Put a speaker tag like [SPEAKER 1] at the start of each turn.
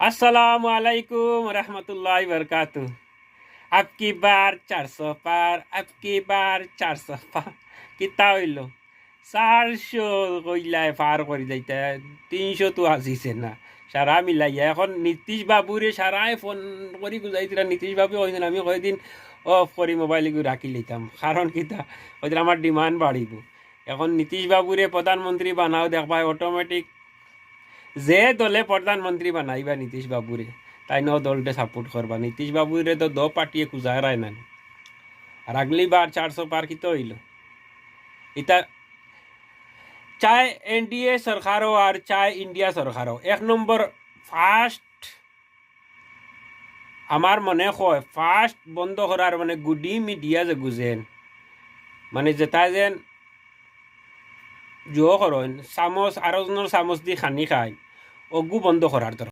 [SPEAKER 1] अस्सलाम वालेकुम रहमतुल्लाहि वरकातु। अब की बार 400 पार, अब की बार 400 पार। কিতা হইল 400 কইলায় পার করে যাইতে 300 তো আসিছে না সারা মিলাইয়া এখন নীতিশ বাবুরে সারাই ফোন করি বুঝাইছিলাম। নীতিশ বাবু কইছেন আমি কয়দিন অফ করি মোবাইল রাখি লইতাম, কারণ কিতা ওইদিন আমার ডিমান্ড বাড়িব। এখন নীতিশ বাবুরে প্রধানমন্ত্রী বানাও দেখবা অটোমেটিক যে দলে প্রধানমন্ত্রী বানাইবা নীতিশ বাবুরে তাই ন দলটা সাপোর্ট করবা। নীতিশ বাবুরে তো পার্টিয়ে খুঁজায় না। আর আগলি বার 400 পার কিতো হইল ইতা চায় এনডিএ সরকারও আর চায় ইন্ডিয়া সরকারও এক নম্বর ফার্স্ট আমার মনে হয় ফার্স্ট বন্ধ করার মানে গুডি মিডিয়া যে গুজেন মানে যেটা যেন জো করেন চামচ আরো জনের চামচ দি খানি খায় অগু বন্ধ করার দরকার।